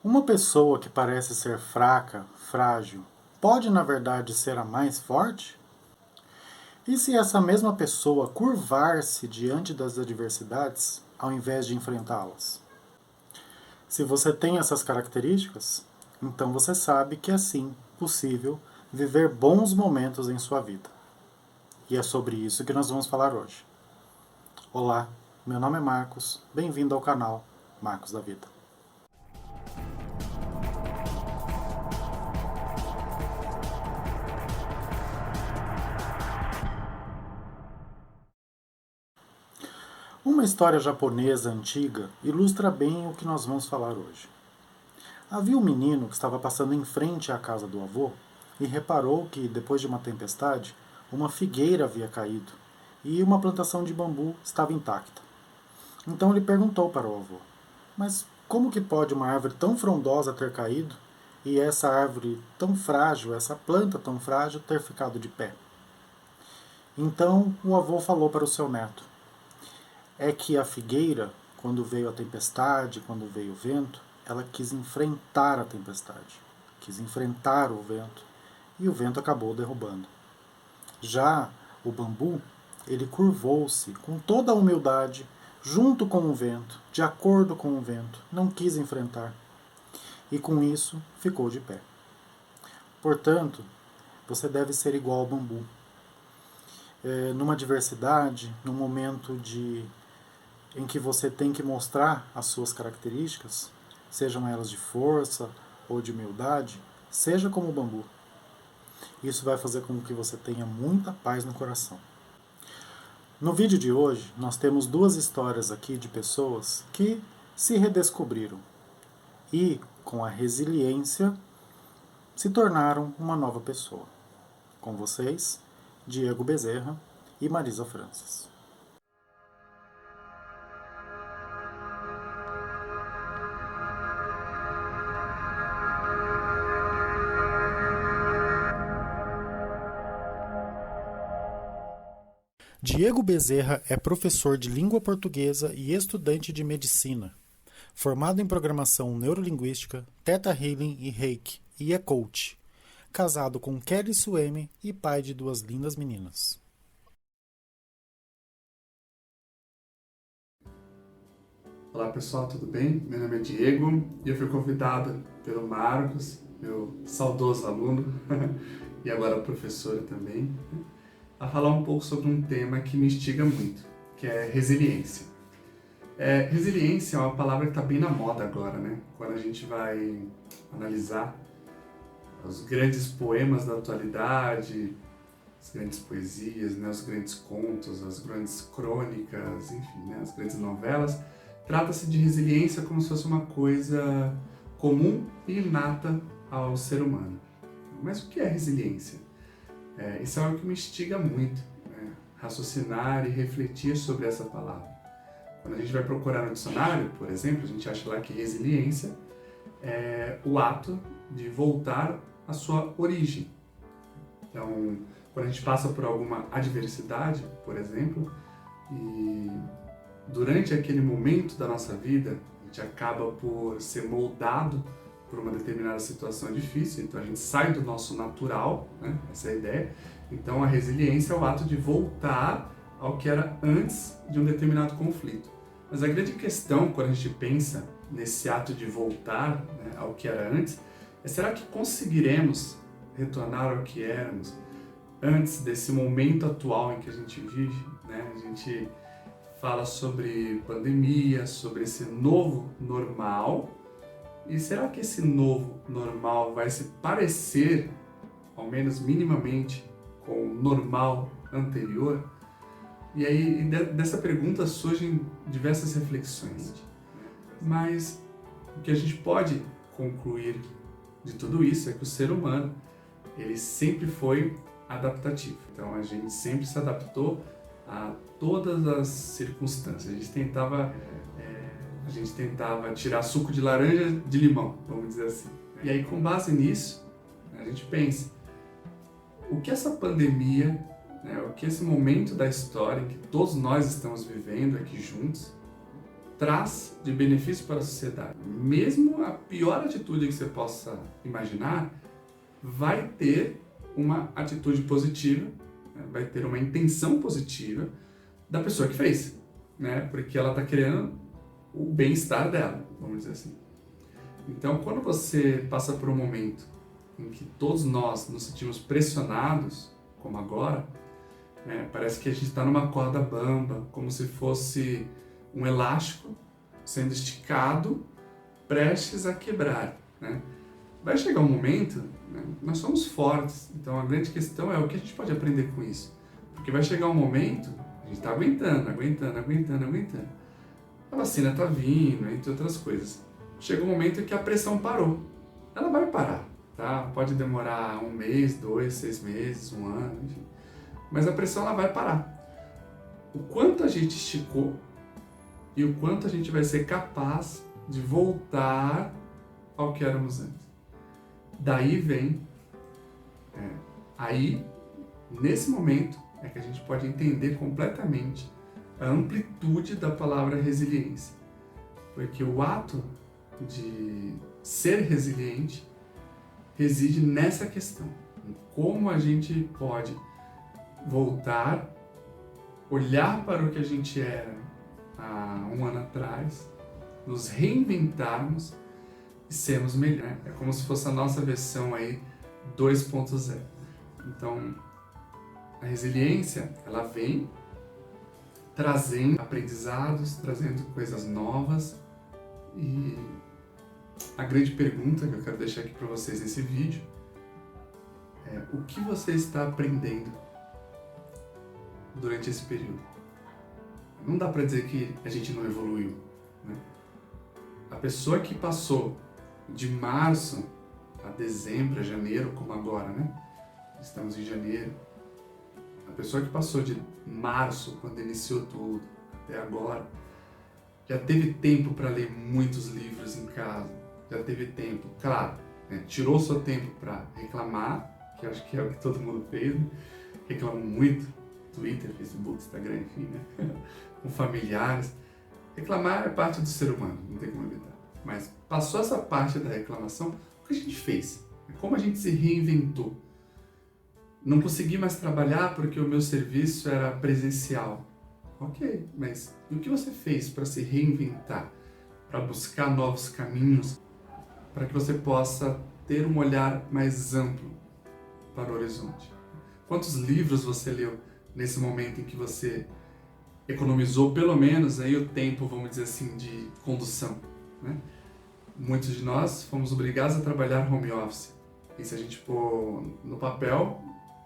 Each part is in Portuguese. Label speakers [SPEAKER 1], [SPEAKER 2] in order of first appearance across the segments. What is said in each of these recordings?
[SPEAKER 1] Uma pessoa que parece ser fraca, frágil, pode na verdade ser a mais forte? E se essa mesma pessoa curvar-se diante das adversidades ao invés de enfrentá-las? Se você tem essas características, então você sabe que é sim possível viver bons momentos em sua vida. E é sobre isso que nós vamos falar hoje. Olá, meu nome é Marcos, bem-vindo ao canal Marcos da Vida. Uma história japonesa antiga ilustra bem o que nós vamos falar hoje. Havia um menino que estava passando em frente à casa do avô e reparou que, depois de uma tempestade, uma figueira havia caído e uma plantação de bambu estava intacta. Então ele perguntou para o avô: Mas como que pode uma árvore tão frondosa ter caído e essa árvore tão frágil, essa planta tão frágil ter ficado de pé? Então o avô falou para o seu neto: É que a figueira, quando veio a tempestade, quando veio o vento, ela quis enfrentar a tempestade, quis enfrentar o vento, e o vento acabou derrubando. Já o bambu, ele curvou-se com toda a humildade, junto com o vento, de acordo com o vento, não quis enfrentar, e com isso ficou de pé. Portanto, você deve ser igual ao bambu. Numa diversidade, num momento em que você tem que mostrar as suas características, sejam elas de força ou de humildade, seja como o bambu. Isso vai fazer com que você tenha muita paz no coração. No vídeo de hoje, nós temos duas histórias aqui de pessoas que se redescobriram e, com a resiliência, se tornaram uma nova pessoa. Com vocês, Diego Bezerra e Marisa Francis. Diego Bezerra é professor de língua portuguesa e estudante de medicina. Formado em programação neurolinguística, Theta Healing e Reiki, e é coach. Casado com Kelly Sueme e pai de duas lindas meninas.
[SPEAKER 2] Olá pessoal, tudo bem? Meu nome é Diego e eu fui convidado pelo Marcos, meu saudoso aluno e agora professor também, a falar um pouco sobre um tema que me instiga muito, que é resiliência. Resiliência é uma palavra que está bem na moda agora, né? Quando a gente vai analisar os grandes poemas da atualidade, as grandes poesias, né? Os grandes contos, as grandes crônicas, enfim, né? As grandes novelas, trata-se de resiliência como se fosse uma coisa comum e inata ao ser humano. Mas o que é resiliência? Isso é algo que me instiga muito, né? Raciocinar e refletir sobre essa palavra. Quando a gente vai procurar no dicionário, por exemplo, a gente acha lá que resiliência é o ato de voltar à sua origem. Então, quando a gente passa por alguma adversidade, por exemplo, e durante aquele momento da nossa vida, a gente acaba por ser moldado por uma determinada situação difícil, então a gente sai do nosso natural, né? Essa é a ideia. Então a resiliência é o ato de voltar ao que era antes de um determinado conflito. Mas a grande questão, quando a gente pensa nesse ato de voltar, né, ao que era antes, é será que conseguiremos retornar ao que éramos antes desse momento atual em que a gente vive, né? A gente fala sobre pandemia, sobre esse novo normal. E será que esse novo normal vai se parecer, ao menos minimamente, com o normal anterior? E aí, dessa pergunta surgem diversas reflexões. Mas o que a gente pode concluir de tudo isso é que o ser humano, ele sempre foi adaptativo. Então a gente sempre se adaptou a todas as circunstâncias. A gente tentava tirar suco de laranja de limão, vamos dizer assim. E aí, com base nisso, a gente pensa, o que essa pandemia, né, o que esse momento da história em que todos nós estamos vivendo aqui juntos, traz de benefício para a sociedade. Mesmo a pior atitude que você possa imaginar, vai ter uma atitude positiva, né? Vai ter uma intenção positiva da pessoa que fez, né? Porque ela está querendo o bem-estar dela, vamos dizer assim. Então, quando você passa por um momento em que todos nós nos sentimos pressionados, como agora, né? Parece que a gente está numa corda bamba, como se fosse um elástico sendo esticado, prestes a quebrar, né? Vai chegar um momento, né? Nós somos fortes, então a grande questão é o que a gente pode aprender com isso. Porque vai chegar um momento, a gente está aguentando. A vacina está vindo, entre outras coisas. Chega um momento que a pressão parou. Ela vai parar, tá? Pode demorar 1 mês, 2, 6 meses, 1 ano, enfim. Mas a pressão ela vai parar. O quanto a gente esticou e o quanto a gente vai ser capaz de voltar ao que éramos antes. Daí vem, nesse momento, é que a gente pode entender completamente a amplitude da palavra resiliência. Porque o ato de ser resiliente reside nessa questão. Em como a gente pode voltar, olhar para o que a gente era há 1 ano atrás, nos reinventarmos e sermos melhores. É como se fosse a nossa versão aí 2.0. Então, a resiliência, ela vem trazendo aprendizados, trazendo coisas novas, e a grande pergunta que eu quero deixar aqui para vocês nesse vídeo é: o que você está aprendendo durante esse período? Não dá para dizer que a gente não evoluiu, né? A pessoa que passou de março a dezembro, a janeiro, como agora, né? Estamos em janeiro. A pessoa que passou de março, quando iniciou tudo, até agora, já teve tempo para ler muitos livros em casa, já teve tempo, claro, né? Tirou seu tempo para reclamar, que eu acho que é o que todo mundo fez, né? Reclamou muito, Twitter, Facebook, Instagram, enfim, né? Com familiares. Reclamar é parte do ser humano, não tem como evitar. Mas passou essa parte da reclamação, o que a gente fez? Como a gente se reinventou? Não consegui mais trabalhar porque o meu serviço era presencial. Ok, mas e o que você fez para se reinventar? Para buscar novos caminhos? Para que você possa ter um olhar mais amplo para o horizonte? Quantos livros você leu nesse momento em que você economizou pelo menos aí o tempo, vamos dizer assim, de condução, né? Muitos de nós fomos obrigados a trabalhar home office. E se a gente pôr no papel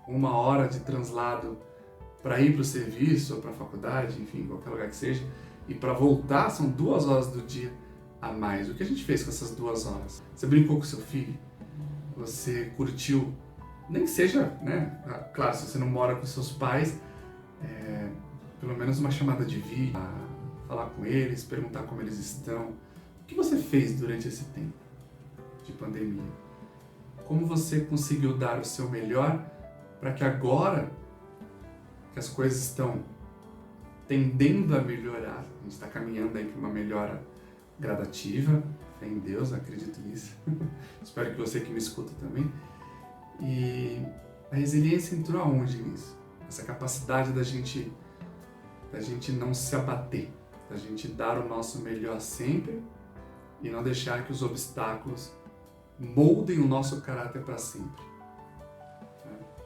[SPEAKER 2] 1 hora de translado para ir para o serviço ou para a faculdade, enfim, qualquer lugar que seja, e para voltar são 2 horas do dia a mais. O que a gente fez com essas 2 horas? Você brincou com seu filho? Você curtiu? Nem que seja, né? Claro, se você não mora com seus pais, pelo menos uma chamada de vídeo, falar com eles, perguntar como eles estão. O que você fez durante esse tempo de pandemia? Como você conseguiu dar o seu melhor para que agora que as coisas estão tendendo a melhorar, a gente está caminhando aí para uma melhora gradativa, fé em Deus, acredito nisso. Espero que você que me escuta também. E a resiliência entrou aonde nisso? Essa capacidade da gente não se abater, da gente dar o nosso melhor sempre e não deixar que os obstáculos moldem o nosso caráter para sempre.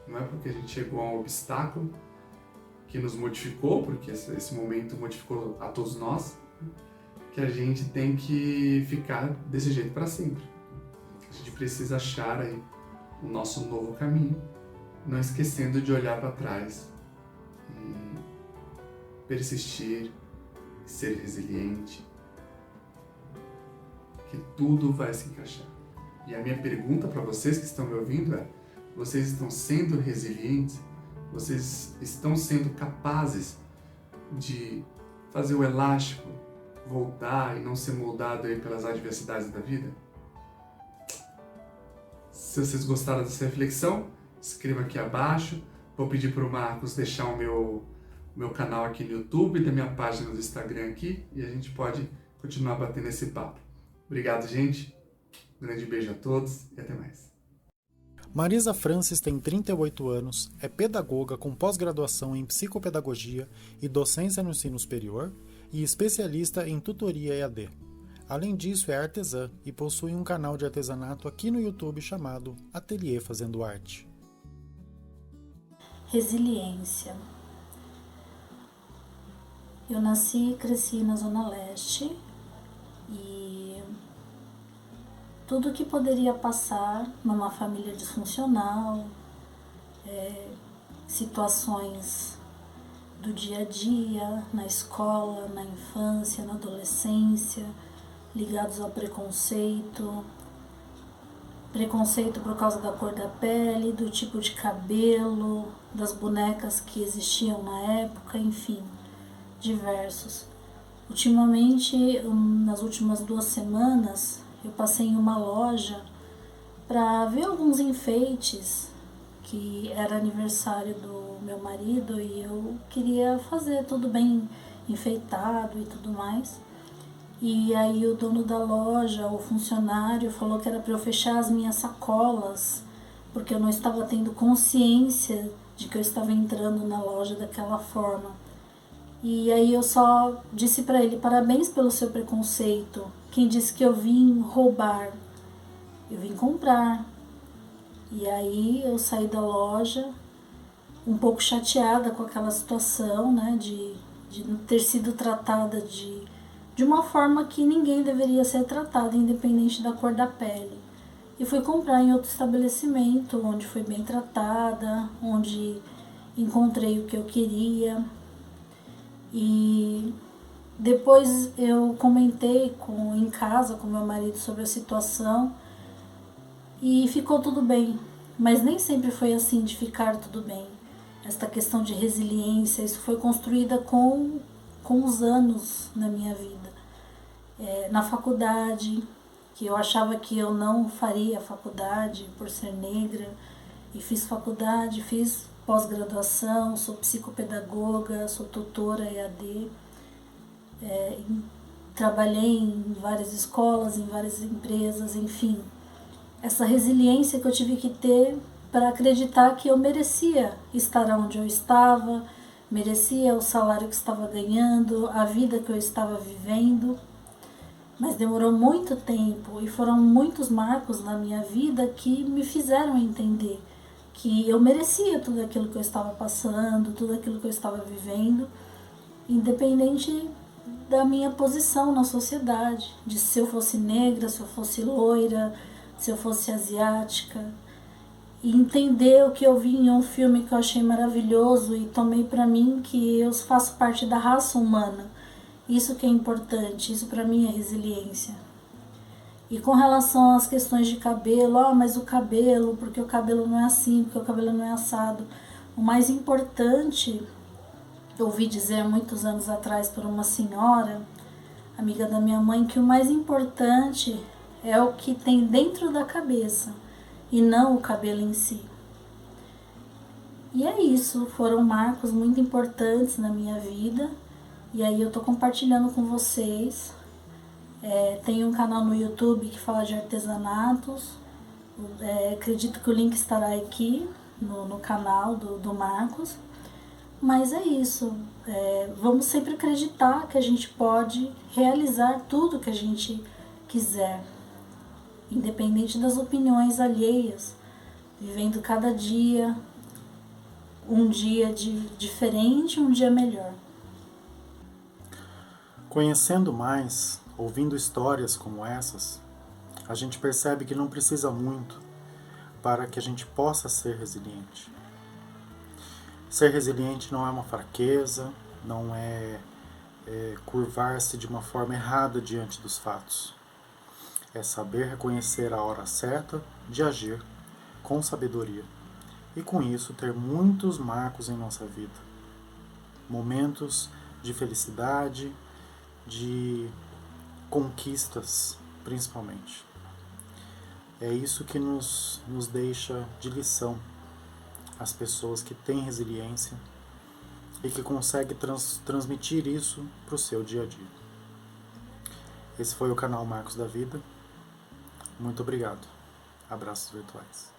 [SPEAKER 2] Não é porque a gente chegou a um obstáculo que nos modificou, porque esse momento modificou a todos nós, que a gente tem que ficar desse jeito para sempre. A gente precisa achar aí o nosso novo caminho, não esquecendo de olhar para trás e persistir, ser resiliente, que tudo vai se encaixar. E a minha pergunta para vocês que estão me ouvindo é: vocês estão sendo resilientes? Vocês estão sendo capazes de fazer o elástico voltar e não ser moldado aí pelas adversidades da vida? Se vocês gostaram dessa reflexão, escreva aqui abaixo. Vou pedir para o Marcos deixar o meu canal aqui no YouTube, da minha página do Instagram aqui, e a gente pode continuar batendo esse papo. Obrigado, gente. Um grande beijo a todos e até mais.
[SPEAKER 1] Marisa Francis tem 38 anos, é pedagoga com pós-graduação em psicopedagogia e docência no ensino superior e especialista em tutoria EAD. Além disso, é artesã e possui um canal de artesanato aqui no YouTube chamado Ateliê Fazendo Arte.
[SPEAKER 3] Resiliência. Eu nasci e cresci na Zona Leste e tudo que poderia passar numa família disfuncional, situações do dia a dia, na escola, na infância, na adolescência, ligados ao preconceito por causa da cor da pele, do tipo de cabelo, das bonecas que existiam na época, enfim, diversos. Ultimamente, nas últimas 2 semanas, eu passei em uma loja para ver alguns enfeites, que era aniversário do meu marido e eu queria fazer tudo bem enfeitado e tudo mais. E aí o dono da loja, o funcionário, falou que era para eu fechar as minhas sacolas, porque eu não estava tendo consciência de que eu estava entrando na loja daquela forma. E aí eu só disse para ele: parabéns pelo seu preconceito. Quem disse que eu vim roubar? Eu vim comprar. E aí eu saí da loja um pouco chateada com aquela situação, né, de ter sido tratada de uma forma que ninguém deveria ser tratado, independente da cor da pele. E fui comprar em outro estabelecimento, onde fui bem tratada, onde encontrei o que eu queria. E depois eu comentei em casa com meu marido sobre a situação e ficou tudo bem. Mas nem sempre foi assim de ficar tudo bem. Esta questão de resiliência, isso foi construída com os anos na minha vida. Na faculdade, que eu achava que eu não faria faculdade por ser negra, e fiz faculdade, fiz pós-graduação, sou psicopedagoga, sou tutora EAD, trabalhei em várias escolas, em várias empresas, enfim. Essa resiliência que eu tive que ter para acreditar que eu merecia estar onde eu estava, merecia o salário que estava ganhando, a vida que eu estava vivendo. Mas demorou muito tempo e foram muitos marcos na minha vida que me fizeram entender que eu merecia tudo aquilo que eu estava passando, tudo aquilo que eu estava vivendo, independente da minha posição na sociedade, de se eu fosse negra, se eu fosse loira, se eu fosse asiática. E entender o que eu vi em um filme que eu achei maravilhoso e tomei para mim que eu faço parte da raça humana. Isso que é importante, isso para mim é resiliência. E com relação às questões de cabelo, mas o cabelo, porque o cabelo não é assim, porque o cabelo não é assado. O mais importante, eu ouvi dizer há muitos anos atrás por uma senhora, amiga da minha mãe, que o mais importante é o que tem dentro da cabeça e não o cabelo em si. E é isso, foram marcos muito importantes na minha vida. E aí eu tô compartilhando com vocês. Tem um canal no YouTube que fala de artesanatos. Acredito que o link estará aqui no canal do Marcos. Mas é isso. Vamos sempre acreditar que a gente pode realizar tudo que a gente quiser, independente das opiniões alheias, vivendo cada dia, um dia diferente, um dia melhor.
[SPEAKER 1] Conhecendo mais, ouvindo histórias como essas, a gente percebe que não precisa muito para que a gente possa ser resiliente. Ser resiliente não é uma fraqueza, não é curvar-se de uma forma errada diante dos fatos. É saber reconhecer a hora certa de agir com sabedoria e com isso ter muitos marcos em nossa vida. Momentos de felicidade, de conquistas, principalmente. É isso que nos deixa de lição as pessoas que têm resiliência e que conseguem transmitir isso para o seu dia a dia. Esse foi o canal Marcos da Vida. Muito obrigado. Abraços virtuais.